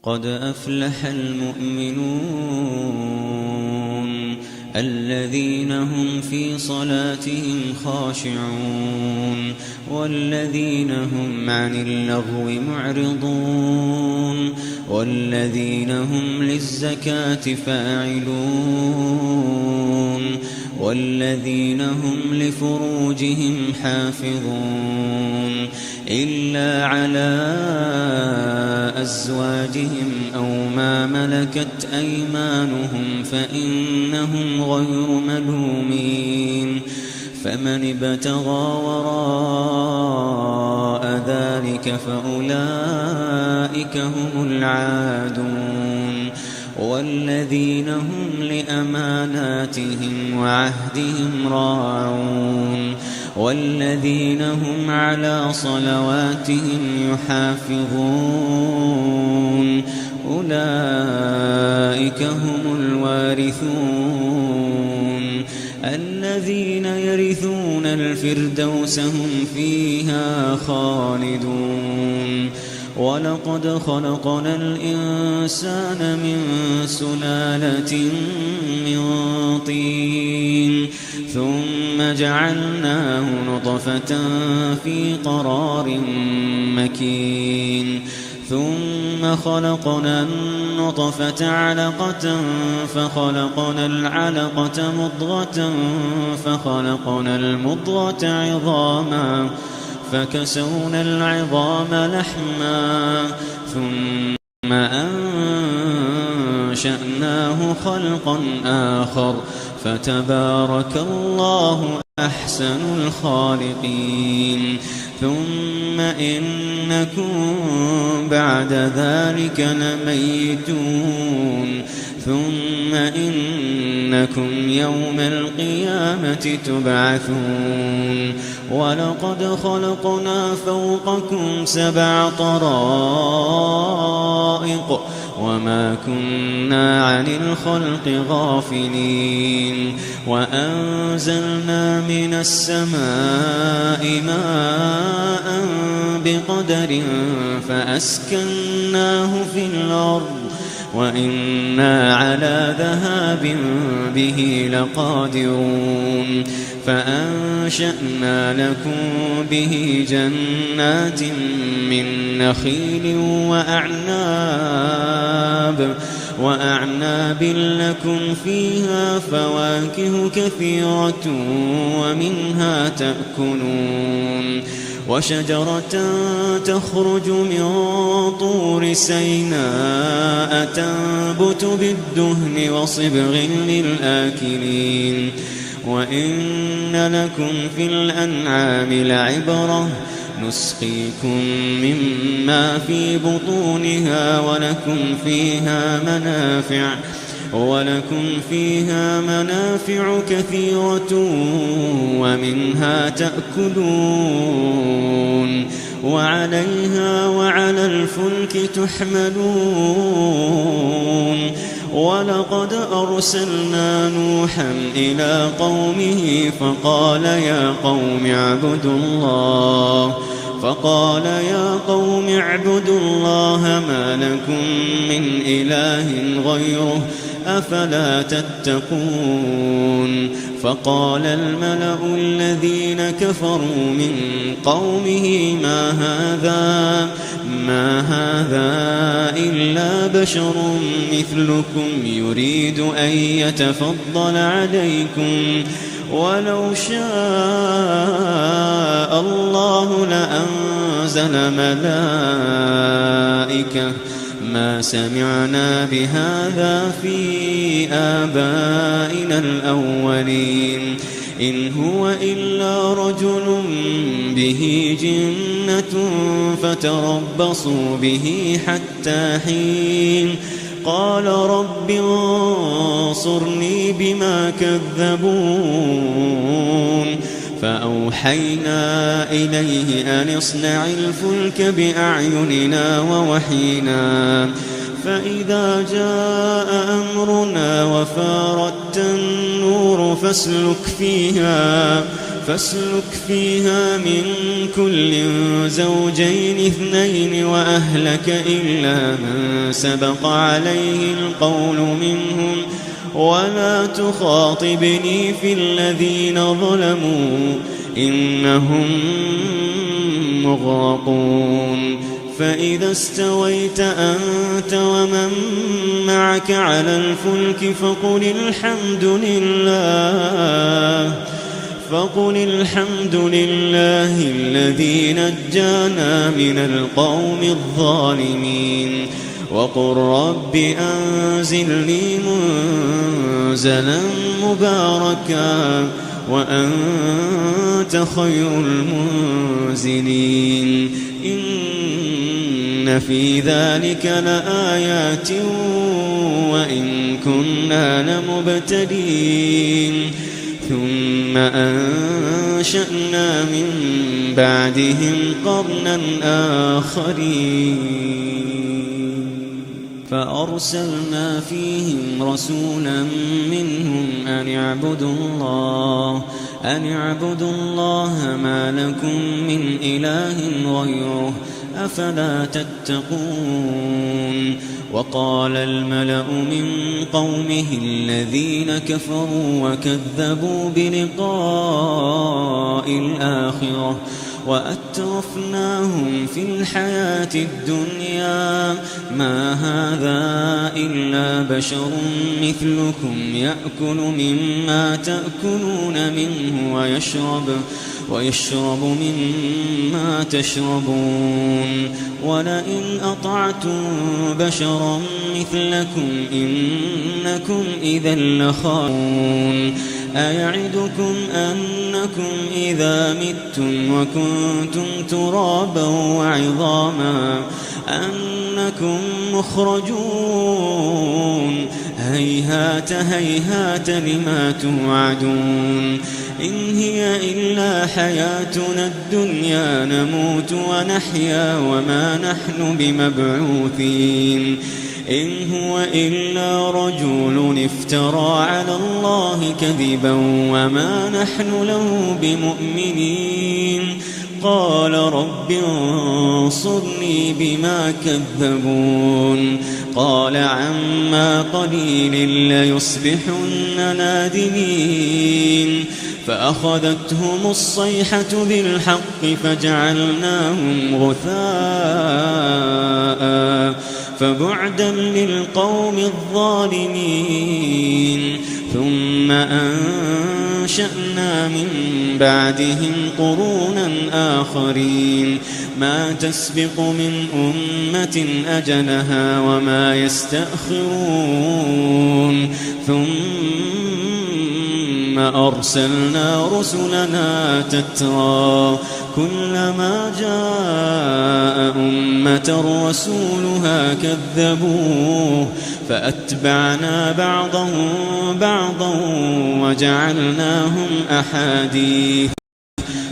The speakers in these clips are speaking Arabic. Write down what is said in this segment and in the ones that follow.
قد أفلح المؤمنون الذين هم في صلاتهم خاشعون والذين هم عن اللغو معرضون والذين هم للزكاة فاعلون والذين هم لفروجهم حافظون إلا على أزواجهم أو ما ملكت أيمانهم فإنهم غير ملومين فمن ابتغى وراء ذلك فأولئك هم العادون والذين هم لأماناتهم وعهدهم راعون والذين هم على صلواتهم يحافظون أولئك هم الوارثون الذين يرثون الفردوس هم فيها خالدون ولقد خلقنا الإنسان من سلالة من طين ثم جعلناه نطفة في قرار مكين ثم خلقنا النطفة علقة فخلقنا العلقة مضغة فخلقنا المضغة عظاما فكسونا العظام لحما ثم أنشأناه خلقا آخر فتبارك الله أحسن الخالقين ثم إنكم بعد ذلك لميتون ثم إنكم يوم القيامة تبعثون ولقد خلقنا فوقكم 7 طرائق وما كنا عن الخلق غافلين وأنزلنا من السماء ماء بقدر فأسكناه في الأرض وإنا على ذهاب به لقادرون فأنشأنا لكم به جنات من نخيل وأعناب لكم فيها فواكه كثيرة ومنها تأكلون وشجرة تخرج من طور سيناء تنبت بالدهن وصبغ للآكلين وإن لكم في الأنعام لعبرة نسقيكم مما في بطونها ولكم فيها منافع كثيرة ومنها تأكلون وعليها وعلى الفلك تحملون ولقد أرسلنا نوحا إلى قومه فقال يا قوم اعبدوا الله ما لكم من إله غيره أفلا تتقون فقال الملأ الذين كفروا من قومه ما هذا إلا بشر مثلكم يريد أن يتفضل عليكم ولو شاء الله لأنزل ملائكة ما سمعنا بهذا في آبائنا الأولين إن هو إلا رجل به جنة فتربصوا به حتى حين قال رب انصرني بما كذبون فأوحينا إليه أن اصنع الفلك بأعيننا ووحينا فإذا جاء أمرنا وفارت النور فاسلك فيها من كل زوجين اثنين وأهلك إلا من سبق عليه القول منهم ولا تخاطبني في الذين ظلموا إنهم مغرقون فإذا استويت أنت ومن معك على الفلك فقل الحمد لله الذي نجانا من القوم الظالمين وقل رب أنزلني منزلا مباركا وأنت خير المنزلين إن في ذلك لآيات وإن كنا لمبتلين ثم أنشأنا من بعدهم قرنا آخرين فأرسلنا فيهم رسولا منهم أن اعبدوا الله ما لكم من إله غيره أفلا تتقون وقال الملأ من قومه الذين كفروا وكذبوا بلقاء الآخرة وأترفناهم في الحياة الدنيا ما هذا إلا بشر مثلكم يأكل مما تأكلون منه ويشرب مما تشربون ولئن أطعتم بشرا مثلكم إنكم إذا لخاسرون أيعدكم أنكم إذا متم وكنتم ترابا وعظاما أنكم مخرجون هيهات هيهات لما توعدون إن هي إلا حياتنا الدنيا نموت ونحيا وما نحن بمبعوثين إن هو إلا رجل افترى على الله كذبا وما نحن له بمؤمنين قال رب انصرني بما كذبون قال عما قليل ليصبحن نادمين فأخذتهم الصيحة بالحق فجعلناهم غثاء فبعدا للقوم الظالمين ثم أنشأنا من بعدهم قرونا آخرين ما تسبق من أمة أجلها وما يستأخرون ثم أرسلنا رسلنا تترى كلما جاء أمة رسولها كذبوه فأتبعنا بعضهم بعضا وجعلناهم أحاديث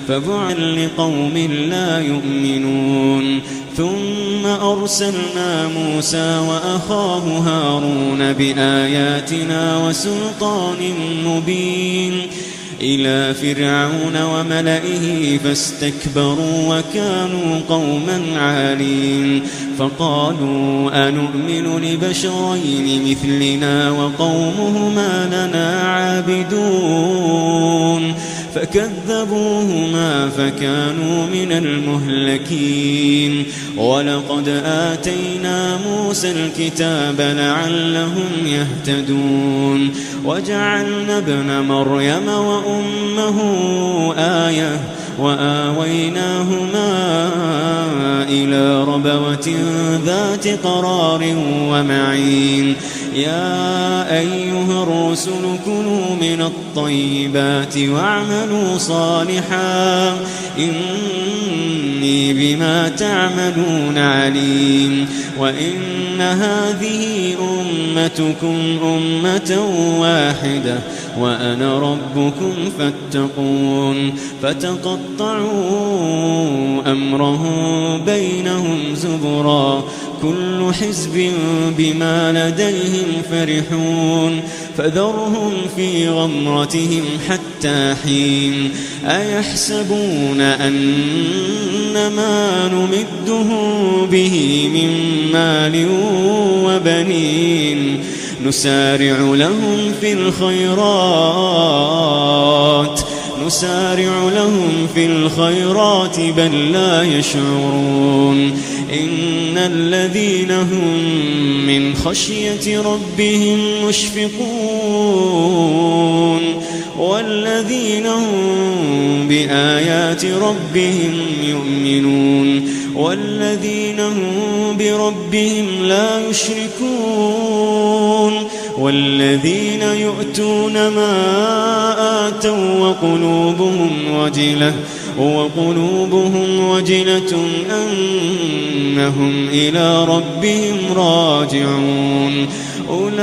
فبعدا لقوم لا يؤمنون ثم أرسلنا موسى وأخاه هارون بآياتنا وسلطان مبين إلى فرعون وملئه فاستكبروا وكانوا قوما عالين فقالوا أنؤمن لبشرين مثلنا وقومهما لنا عابدون فكذبوهما فكانوا من المهلكين ولقد آتينا موسى الكتاب لعلهم يهتدون وجعلنا ابن مريم وأمه آية وآويناهما إلى ربوة ذات قرار ومعين يا أيها الرسل كلوا من الطيبات واعملوا صالحا إني بما تعملون عليم وإن هذه أمتكم أمة واحدة وأنا ربكم فاتقون فتقطعوا أمرهم بينهم زبرا وكل حزب بما لديهم فرحون فذرهم في غمرتهم حتى حين أيحسبون أن ما نمدهم به من مال وبنين نسارع لهم في الخيرات بل لا يشعرون إن الذين هم من خشية ربهم مشفقون والذين هم بآيات ربهم يؤمنون والذين هم بربهم لا يشركون والذين يؤتون ما آتوا وقلوبهم وجلة أنهم إلى ربهم راجعون أولئك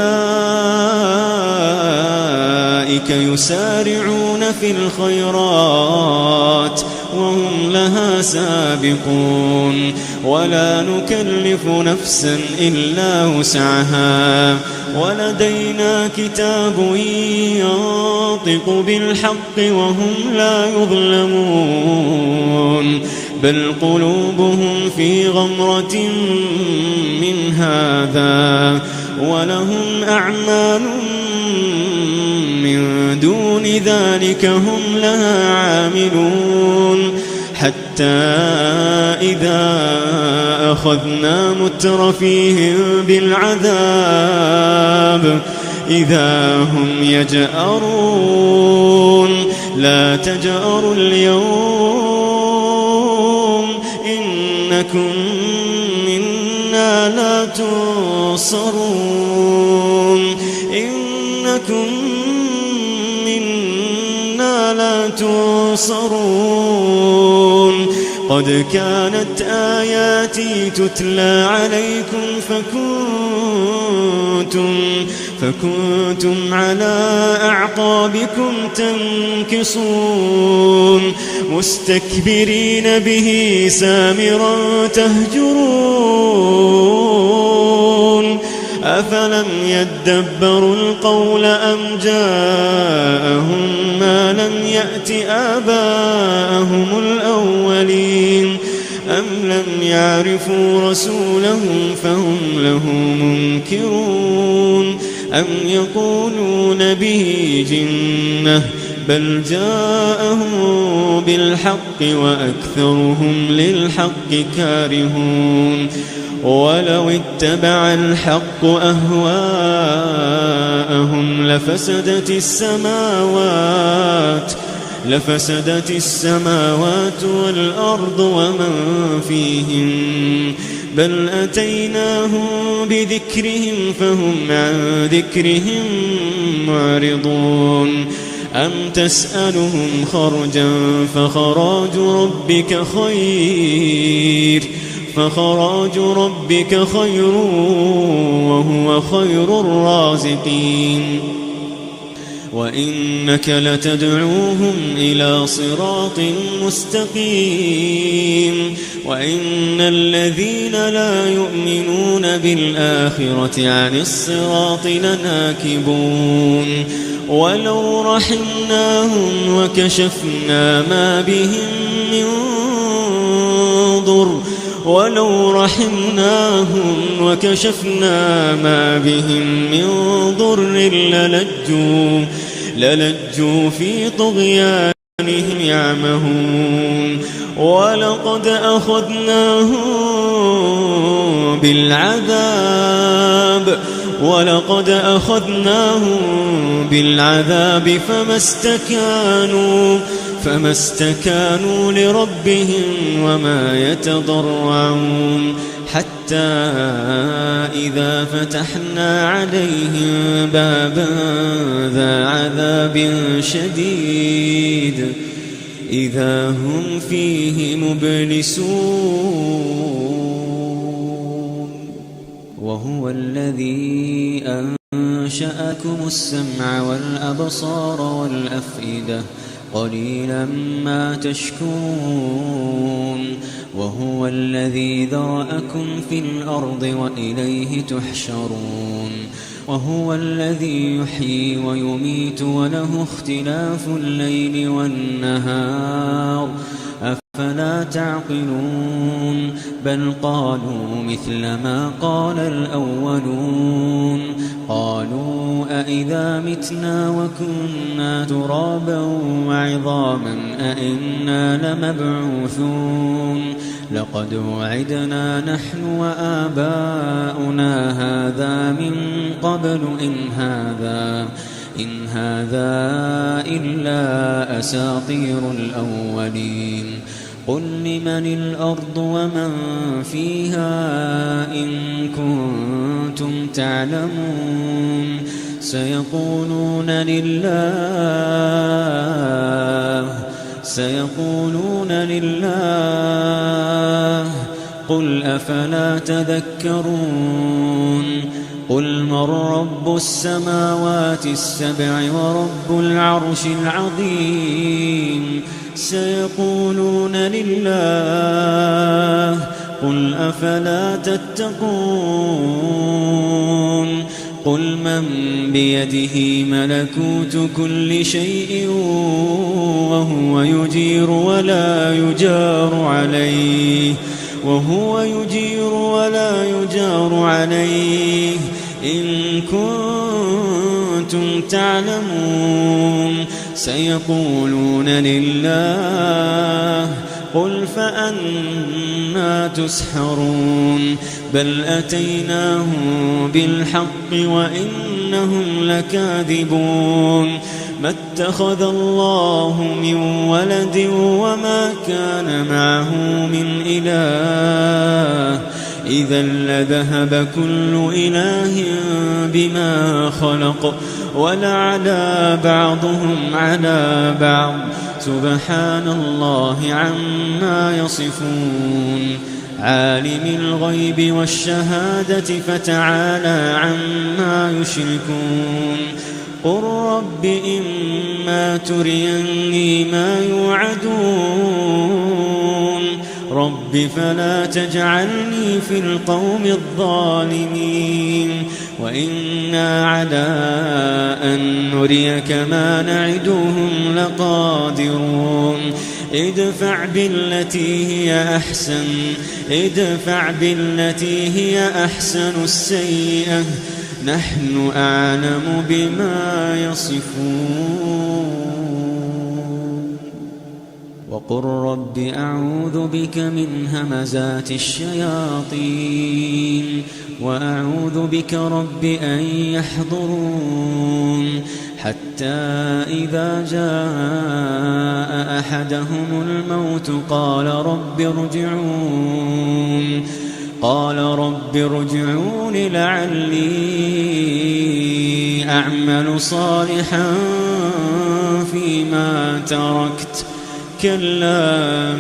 يسارعون في الخيرات وهم لها سابقون ولا نكلف نفسا إلا وسعها ولدينا كتاب ينطق بالحق وهم لا يظلمون بل قلوبهم في غمرة من هذا ولهم أعمال من دون ذلك هم لها عاملون حتى إذا أخذنا مترفيهم بالعذاب إذا هم يجأرون لا تجأروا اليوم إنكم منا لا تنصرون قد كانت آياتي تتلى عليكم فكنتم على أعقابكم تنكصون مستكبرين به سامرا تهجرون أفلم يدبروا القول أم جاءهم ما لم يأت آباءهم الأولين أم لم يعرفوا رسولهم فهم له منكرون أم يقولون به جنة بل جاءهم بالحق وأكثرهم للحق كارهون ولو اتبع الحق أهواءهم لفسدت السماوات والأرض ومن فيهن بل أتيناهم بذكرهم فهم عن ذكرهم معرضون أم تسألهم خرجا فخراج ربك خير وهو خير الرازقين وإنك لتدعوهم إلى صراط مستقيم وإن الذين لا يؤمنون بالآخرة عن الصراط لناكبون ولو رحمناهم وكشفنا ما بهم من ضر للجوا في طغيانهم يعمهون ولقد أخذناهم بالعذاب فما استكانوا لربهم وما يتضرعون حتى إذا فتحنا عليهم بابا ذا عذاب شديد إذا هم فيه مبلسون وهو الذي أنشأكم السمع والأبصار والأفئدة قليلا ما تشكرون وهو الذي ذرأكم في الأرض وإليه تحشرون وهو الذي يحيي ويميت وله اختلاف الليل والنهار أفلا تعقلون بل قالوا مثل ما قال الأولون قالوا أئذا متنا وكنا ترابا وعظاما أئنا لمبعوثون لقد وعدنا نحن وآباؤنا هذا من قبل إن هذا إلا أساطير الأولين قل لمن الأرض ومن فيها إن كنتم تعلمون سيقولون لله قل أفلا تذكرون قل من رب السماوات السبع ورب العرش العظيم سيقولون لله قل أفلا تتقون قل من بيده ملكوت كل شيء وهو يجير ولا يجار عليه إن كنتم تعلمون سيقولون لله قل فأنى تسحرون بل أتيناهم بالحق وإنهم لكاذبون ما اتخذ الله من ولد وما كان معه من إله إذا لذهب كل إله بما خلق ولعلى بعضهم على بعض سبحان الله عما يصفون عالم الغيب والشهادة فتعالى عما يشركون قل رب إما تريني ما يوعدون رب فلا تجعلني في القوم الظالمين وإنا على أن نريك ما نعدهم لقادرون ادفع بالتي هي أحسن السيئة نحن أعلم بما يصفون وقل رب أعوذ بك من همزات الشياطين وأعوذ بك رب أن يحضرون حتى إذا جاء أحدهم الموت قال رب ارجعون لعلي أعمل صالحا فيما تركت كلا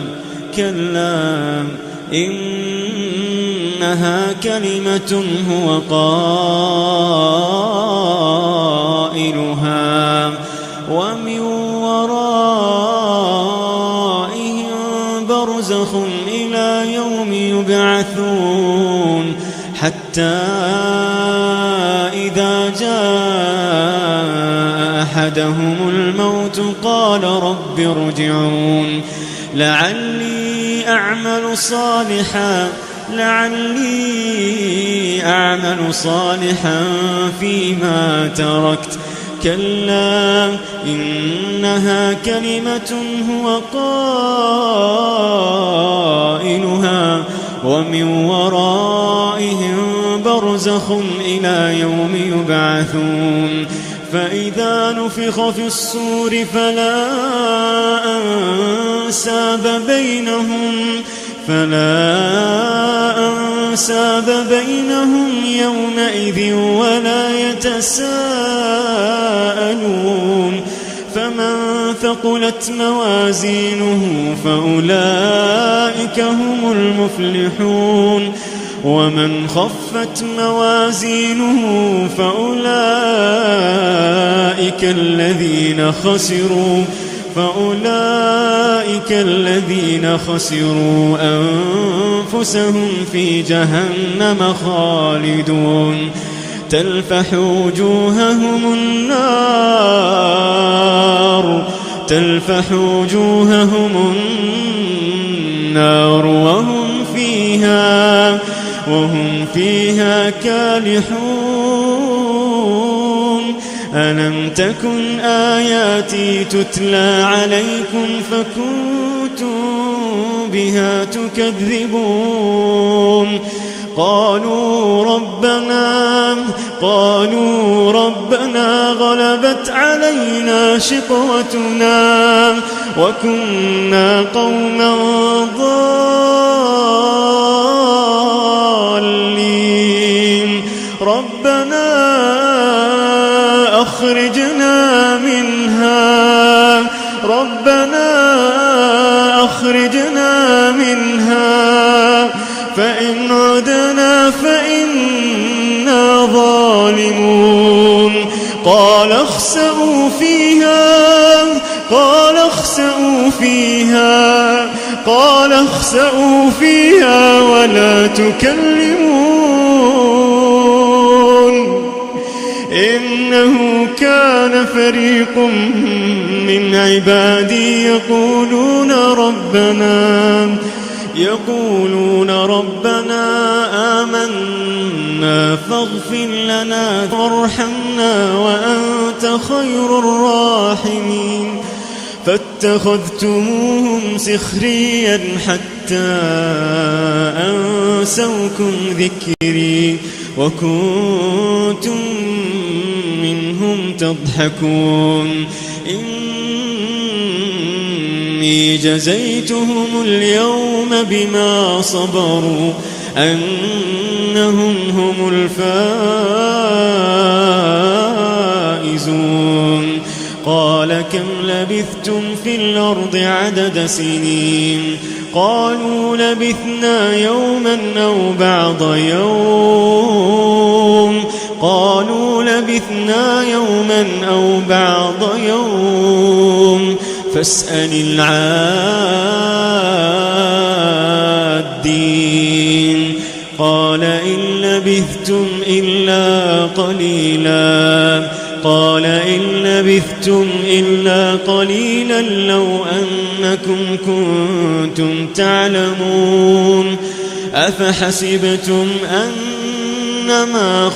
إنها كلمة هو قائلها ومن ورائهم برزخ إلى يوم يبعثون حتى إذا جاء أحدهم الموت قال رب ارجعون لعلي أعمل صالحا فيما تركت كلا إنها كلمة هو قائلها ومن ورائهم برزخ إلى يوم يبعثون فإذا نفخ في الصور فلا أنساب بينهم يومئذ ولا يتساءلون فمن ثقلت موازينه فأولئك هم المفلحون ومن خفت موازينه فأولئك فأولئك الذين خسروا أنفسهم في جهنم خالدون تلفح وجوههم النار وهم فيها كالحون ألم تكن آياتي تتلى عليكم فكنتم بها تكذبون قالوا ربنا غلبت علينا شقوتنا وكنا قوما ضالين ربنا أخرجنا منها فإن عدنا فإنا ظالمون قال اخسئوا فيها ولا تكلمون إنه كان فريق من عبادي يقولون ربنا آمنا فاغفر لنا وارحمنا وأنت خير الراحمين فاتخذتموهم سخريا حتى أنسوكم ذكري وكنتم منهم تضحكون إني جزيتهم اليوم بما صبروا أنهم هم الفائزون قال كم لبثتم في الأرض عدد سنين قالوا لبثنا يوما أو بعض يوم فاسأل العادين قال إن لبثتم إلا قليلا لو أنكم كنتم تعلمون أفحسبتم أنما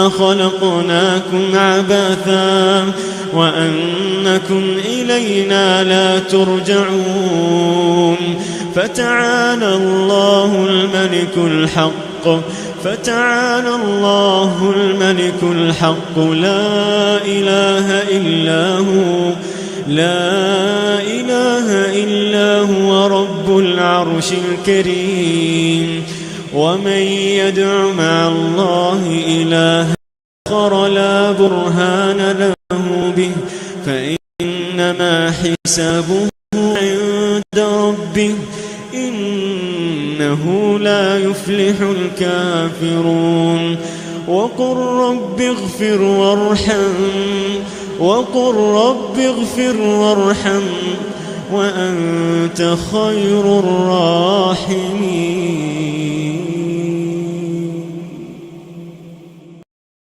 خلقناكم عبثا وأنكم إلينا لا ترجعون فتعالى الله الملك الحق لا إله إلا هو رب العرش الكريم ومن يدع مع الله إلها آخر لا برهان له به فإنما حسابه عند ربه إنه لا يفلح الكافرون وقل رب اغفر وارحم وأنت خير الراحمين